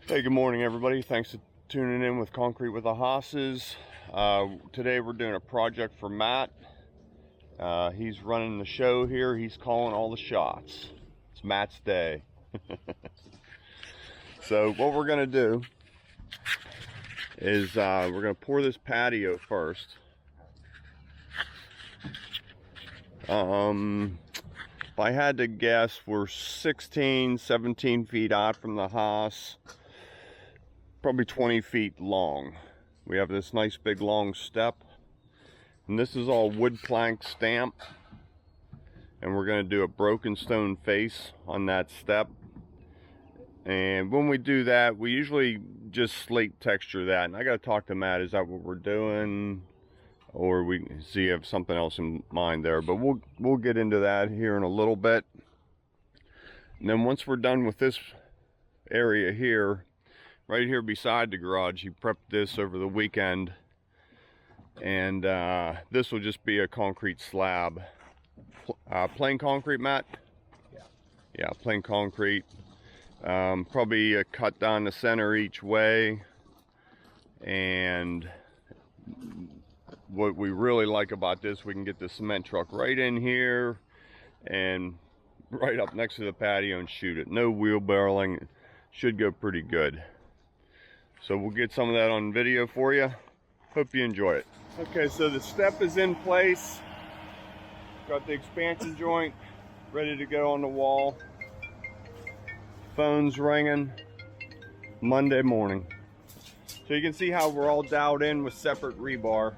Hey, good morning everybody. Thanks for tuning in with Concrete with the Hosses. Today we're doing a project for Matt. He's running the show here. He's calling all the shots. It's Matt's day. So what we're going to do is we're going to pour this patio first. If I had to guess, we're 16, 17 feet out from the house. Probably 20 feet long. We have this nice big long step, and this is all wood plank stamp, and we're going to do a broken stone face on that step. And when we do that, we usually just slate texture that, and I got to talk to Matt, is that what we're doing, or we see you have something else in mind there, but we'll get into that here in a little bit. And then once we're done with this area here, right here beside the garage, he prepped this over the weekend, and this will just be a concrete slab. Plain concrete, Matt? Yeah, plain concrete. Probably a cut down the center each way, and what we really like about this, we can get the cement truck right in here and right up next to the patio and shoot it. No wheelbarrowing. Should go pretty good. So we'll get some of that on video for you. Hope you enjoy it. Okay, so the step is in place. Got the expansion joint ready to go on the wall. Phone's ringing. Monday morning. So you can see how we're all dialed in with separate rebar.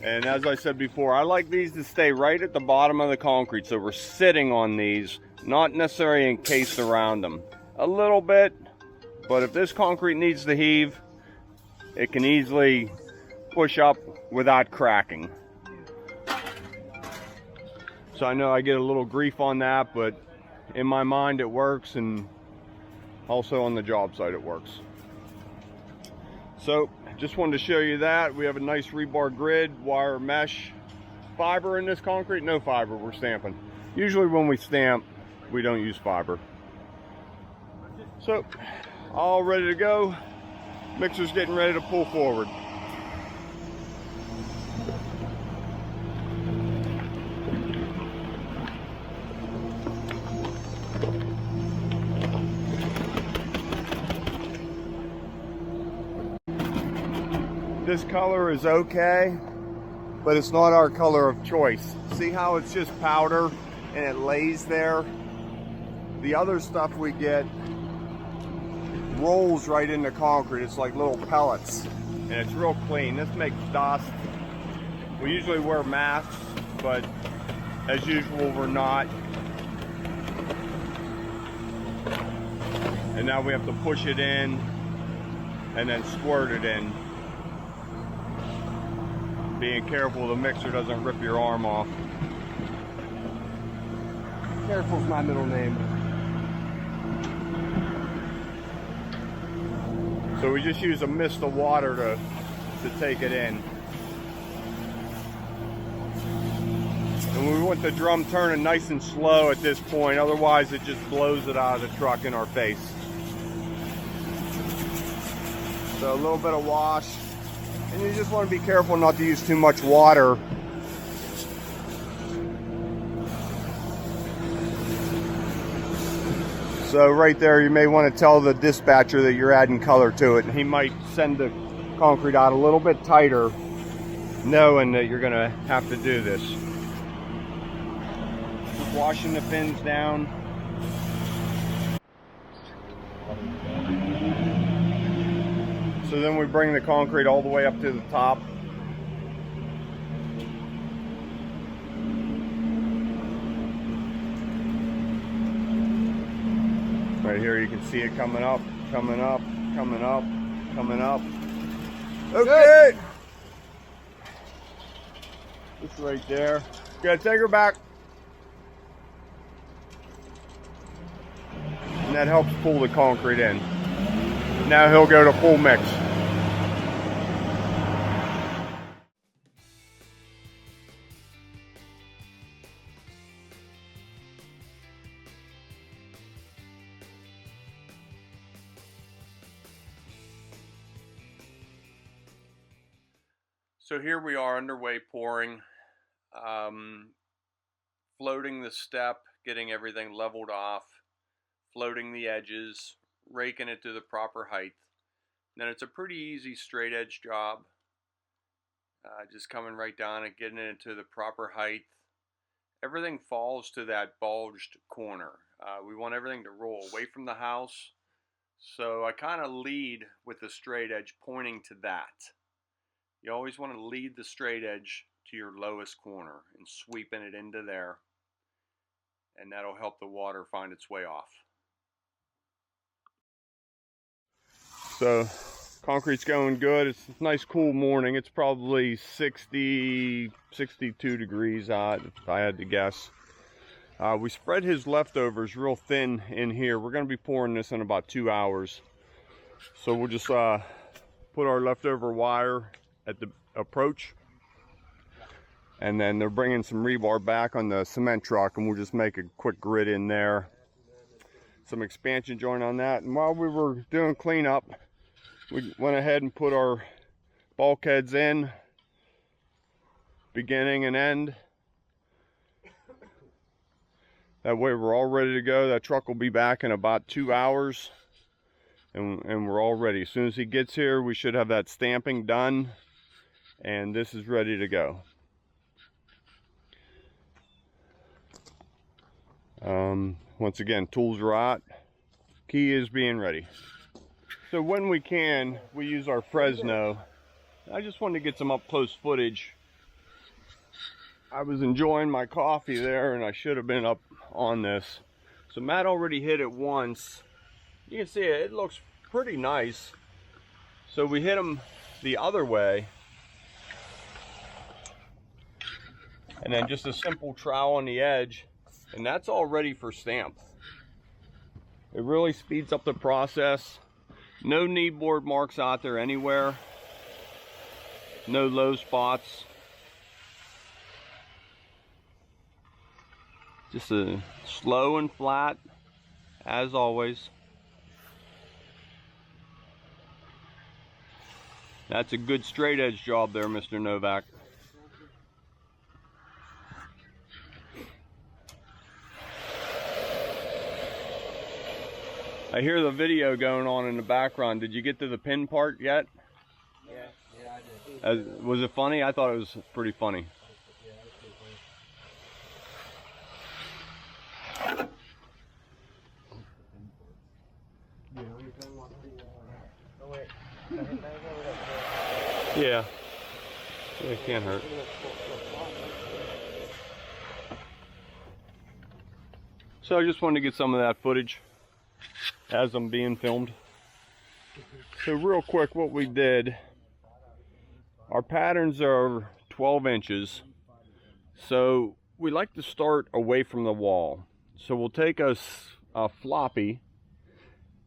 And as I said before, I like these to stay right at the bottom of the concrete. So we're sitting on these, not necessarily encased around them. A little bit. But if this concrete needs to heave, it can easily push up without cracking. So I know I get a little grief on that, but in my mind it works, and also on the job site it works. So just wanted to show you that. We have a nice rebar grid, wire mesh. Fiber in this concrete? No fiber, we're stamping. Usually when we stamp, we don't use fiber. So, all ready to go. Mixer's getting ready to pull forward. This color is okay, but it's not our color of choice. See how it's just powder and it lays there? The other stuff we get rolls right into concrete. It's like little pellets, and it's real clean. This makes dust. We usually wear masks, but as usual we're not. And now we have to push it in and then squirt it in. Being careful the mixer doesn't rip your arm off. Careful's my middle name. So we just use a mist of water to take it in. And we want the drum turning nice and slow at this point, otherwise it just blows it out of the truck in our face. So a little bit of wash. And you just want to be careful not to use too much water. So right there, you may want to tell the dispatcher that you're adding color to it. He might send the concrete out a little bit tighter, knowing that you're going to have to do this. Just washing the fins down. So then we bring the concrete all the way up to the top. Right here you can see it coming up, coming up, coming up, coming up. Okay! Just right there. Gotta take her back. And that helps pull the concrete in. Now he'll go to full mix. So here we are underway pouring, floating the step, getting everything leveled off, floating the edges, raking it to the proper height. Then it's a pretty easy straight edge job, just coming right down and getting it to the proper height. Everything falls to that bulged corner. We want everything to roll away from the house, so I kind of lead with the straight edge pointing to that. You always want to lead the straight edge to your lowest corner and sweeping it into there, and that'll help the water find its way off. So concrete's going good. It's a nice cool morning. It's probably 60, 62 degrees out if I had to guess. We spread his leftovers real thin in here. We're going to be pouring this in about 2 hours. So we'll just put our leftover wire at the approach, and then they're bringing some rebar back on the cement truck, and we'll just make a quick grid in there, some expansion joint on that. And while we were doing cleanup, we went ahead and put our bulkheads in, beginning and end. That way we're all ready to go. That truck will be back in about 2 hours, and we're all ready. As soon as he gets here, we should have that stamping done, and this is ready to go. Once again, tools are out. Key is being ready. So when we can, we use our Fresno. I just wanted to get some up close footage. I was enjoying my coffee there, and I should have been up on this. So Matt already hit it once. You can see it looks pretty nice. So we hit him the other way, and then just a simple trowel on the edge, and that's all ready for stamp. It really speeds up the process. No knead board marks out there anywhere. No low spots. Just a slow and flat, as always. That's a good straight edge job there, Mr. Novak. I hear the video going on in the background. Did you get to the pin part yet? Yeah, I did. Was it funny? I thought it was pretty funny. Yeah, it was pretty funny. Yeah. It can't hurt. So I just wanted to get some of that footage as I'm being filmed. So real quick, what we did, our patterns are 12 inches. So we like to start away from the wall. So we'll take a floppy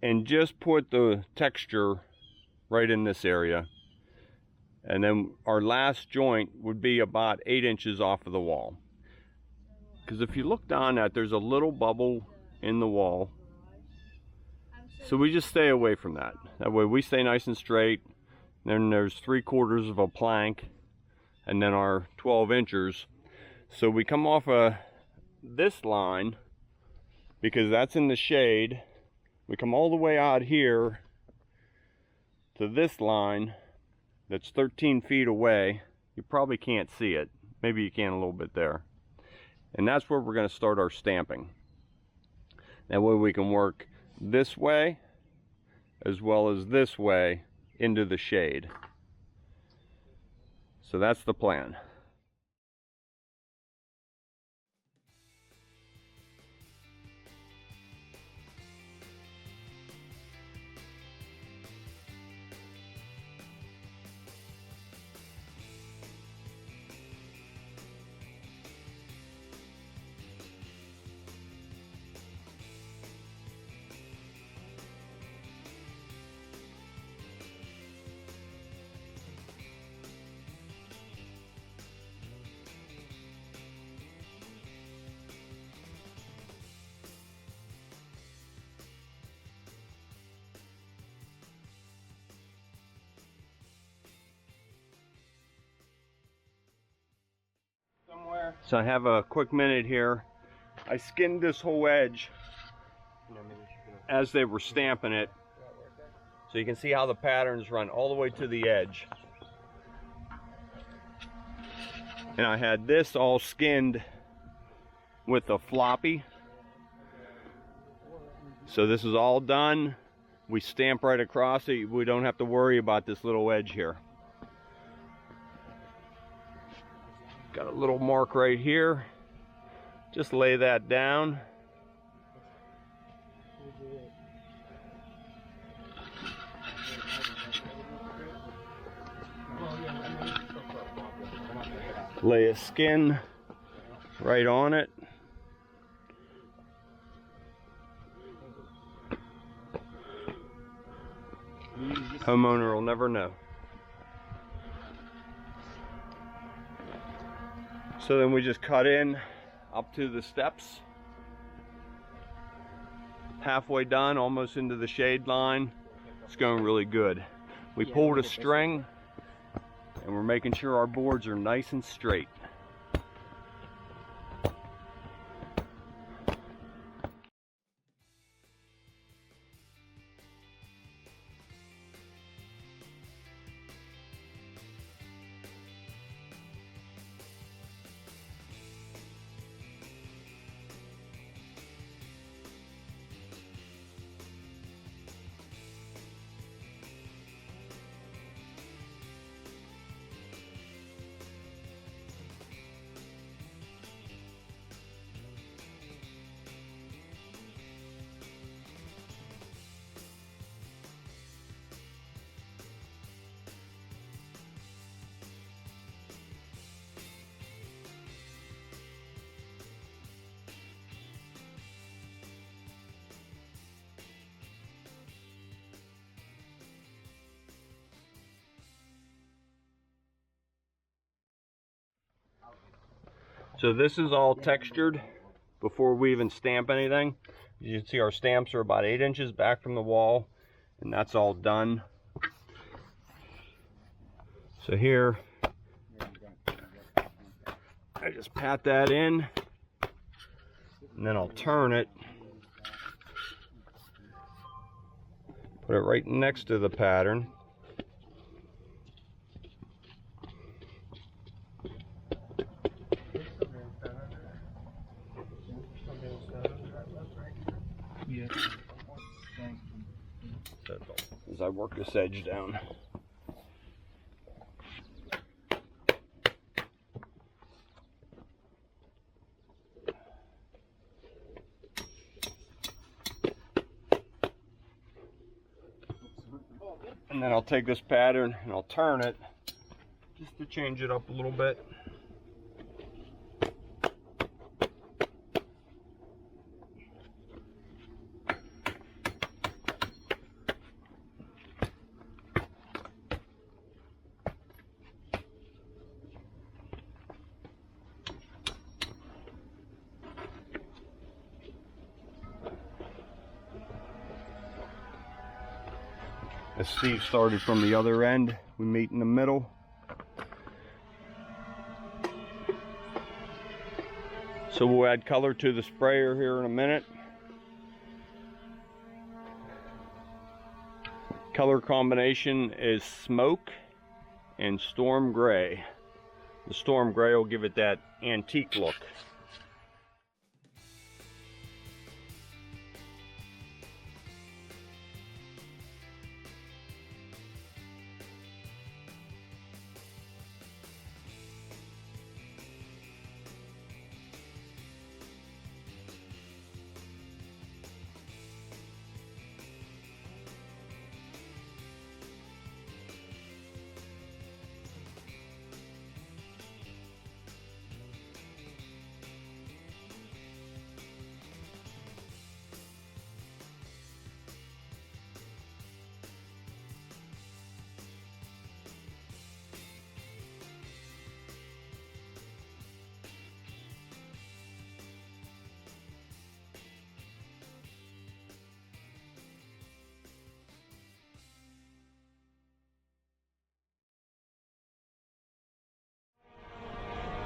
and just put the texture right in this area. And then our last joint would be about 8 inches off of the wall. Because if you look down at, there's a little bubble in the wall. So we just stay away from that. That way we stay nice and straight. Then there's 3/4 of a plank, and then our 12 inches. So we come off of this line, because that's in the shade. We come all the way out here to this line that's 13 feet away. You probably can't see it. Maybe you can a little bit there. And that's where we're going to start our stamping. That way we can work this way as well as this way into the shade. So that's the plan. So I have a quick minute here. I skinned this whole edge as they were stamping it. So you can see how the patterns run all the way to the edge. And I had this all skinned with a floppy. So this is all done. We stamp right across it. We don't have to worry about this little edge here. Got a little mark right here. Just lay that down. Lay a skin right on it. Homeowner will never know. So then we just cut in up to the steps. Halfway done, almost into the shade line. It's going really good. We pulled a string and we're making sure our boards are nice and straight. So this is all textured before we even stamp anything. You can see our stamps are about 8 inches back from the wall, and that's all done. So here, I just pat that in, and then I'll turn it, put it right next to the pattern. As I work this edge down. And then I'll take this pattern and I'll turn it just to change it up a little bit. As Steve started from the other end, we meet in the middle. So we'll add color to the sprayer here in a minute. Color combination is smoke and storm gray. The storm gray will give it that antique look.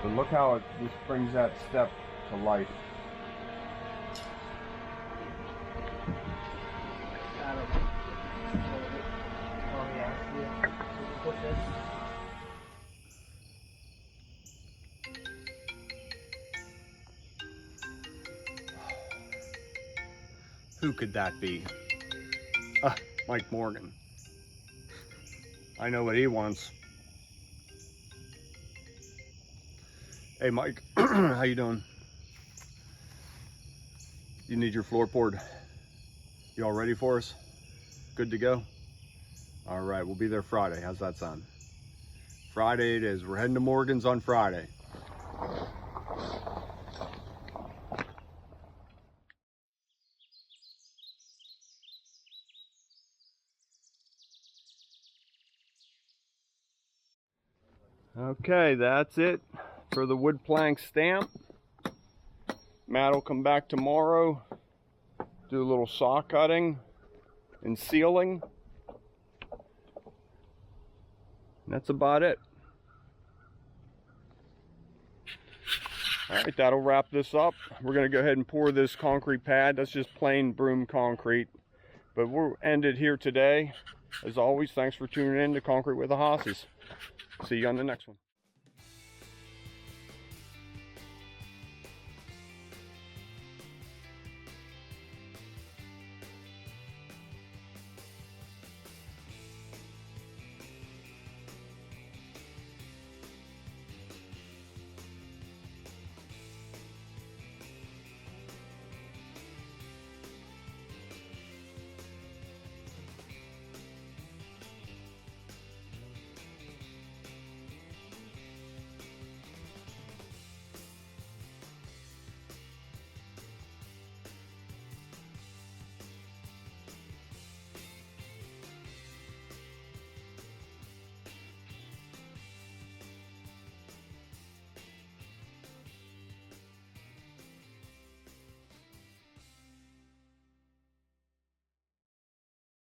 But look how it just brings that step to life. Oh yeah, see it. Push this. Who could that be? Mike Morgan. I know what he wants. Hey Mike, how you doing? You need your floor poured. You all ready for us? Good to go? All right, we'll be there Friday. How's that sound? Friday it is. We're heading to Morgan's on Friday. Okay, that's it for the wood plank stamp. Matt will come back tomorrow, do a little saw cutting and sealing. And that's about it. All right, that'll wrap this up. We're gonna go ahead and pour this concrete pad. That's just plain broom concrete. But we'll end it here today. As always, thanks for tuning in to Concrete with the Hosses. See you on the next one.